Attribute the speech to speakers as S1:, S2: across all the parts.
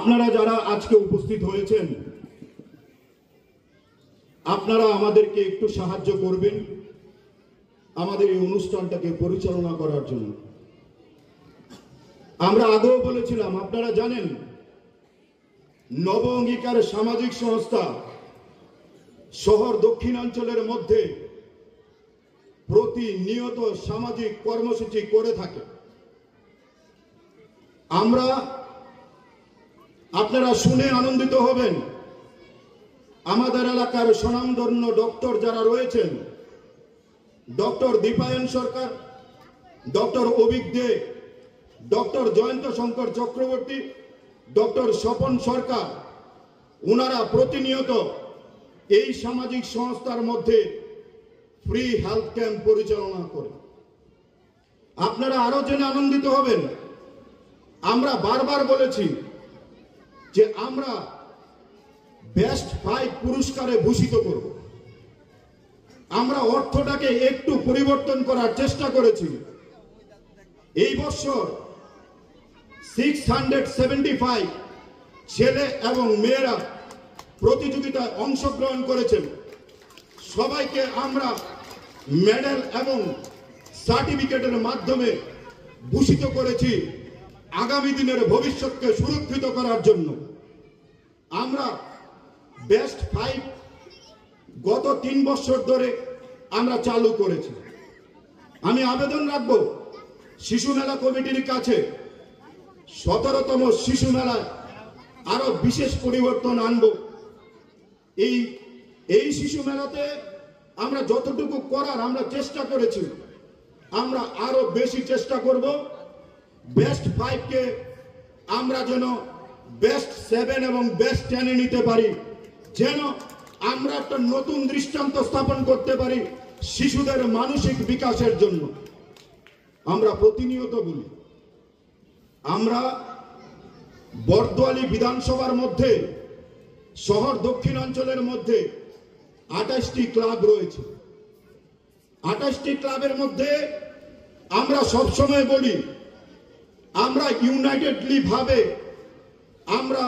S1: আপনারা যারা আজকে উপস্থিত হয়েছেন, আপনারা আমাদেরকে একটু সাহায্য করবেন আমাদের এই অনুষ্ঠানটাকে পরিচালনা করার জন্য। আমরা আগেও বলেছিলাম, আপনারা জানেন নব অঙ্গীকার সামাজিক সংস্থা শহর দক্ষিণাঞ্চলের মধ্যে প্রতিনিয়ত সামাজিক কর্মসূচি করে থাকে। আপনারা শুনে আনন্দিত হবেন, আমাদের এলাকার স্বনামধন্য ডক্টর যারা রয়েছেন, ডক্টর দীপায়ন সরকার, ডক্টর অভিক দে, ডক্টর জয়ন্ত শঙ্কর চক্রবর্তী, ডক্টর স্বপন সরকার, ওনারা প্রতিনিয়ত এই সামাজিক সংস্থার মধ্যে ফ্রি হেলথ ক্যাম্প পরিচালনা করে। আপনারা আরো জেনে আনন্দিত হবেন, আমরা বারবার বলেছি যে আমরা বেস্ট 5 পুরস্কারে ভূষিত করব। আমরা অর্থটাকে একটু পরিবর্তন করার চেষ্টা করেছি। এই বছর 675 ছেলে এবং মেয়েরা প্রতিযোগিতায় অংশগ্রহণ করেছেন। সবাইকে আমরা মেডেল এবং সার্টিফিকেটের মাধ্যমে ভূষিত করেছি আগামী দিনের ভবিষ্যৎকে সুরক্ষিত করার জন্য। আমরা বেস্ট 5 গত 3 বছর ধরে আমরা চালু করেছি। আমি আবেদন রাখবো শিশু মেলা কমিটির কাছে 17তম শিশু মেলায় আরো বিশেষ পরিবর্তন আনব। এই শিশু মেলাতে আমরা যতটুকু করার আমরা চেষ্টা করেছি, আমরা আরো বেশি চেষ্টা করব। বেস্ট 5 কে আমরা যেন বেস্ট 7 এবং বেস্ট 10 এ নিতে পারি, যেন আমরা একটা নতুন দৃষ্টান্ত স্থাপন করতে পারি শিশুদের মানসিক বিকাশের জন্য। আমরা প্রতিনিয়ত বলি, আমরা বরদোয়ালি বিধানসভার মধ্যে শহর দক্ষিণাঞ্চলের মধ্যে 28টি ক্লাব রয়েছে। 28টি ক্লাবের মধ্যে আমরা সবসময় বলি আমরা ইউনাইটেডলি ভাবে আমরা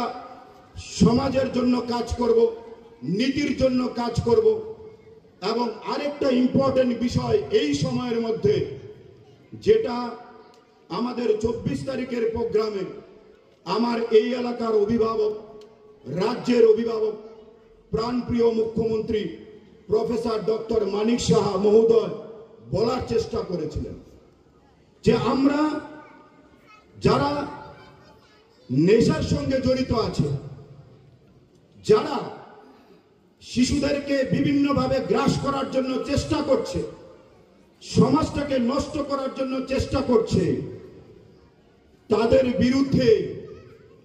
S1: সমাজের জন্য কাজ করব, নীতির জন্য কাজ করব। এবং আরেকটা ইম্পর্টেন্ট বিষয় এই সময়ের মধ্যে, যেটা আমাদের 24 তারিখের প্রোগ্রামে আমার এই এলাকার অভিভাবক, রাজ্যের অভিভাবক, প্রাণপ্রিয় মুখ্যমন্ত্রী প্রফেসর ডক্টর মানিক সাহা মহোদয় বলার চেষ্টা করেছিলেন যে আমরা যারা নেশার সঙ্গে জড়িত আছে, যারা শিশুদেরকে বিভিন্নভাবে গ্রাস করার জন্য চেষ্টা করছে, সমাজটাকে নষ্ট করার জন্য চেষ্টা করছে, তাদের বিরুদ্ধে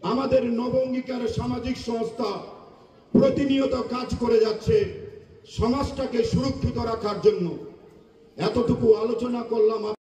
S1: আমাদের নব অঙ্গীকার সামাজিক সংস্থা প্রতিনিয়ত কাজ করে যাচ্ছে সমাজটাকে সুরক্ষিত রাখার জন্য। এতটুকু আলোচনা করলাম।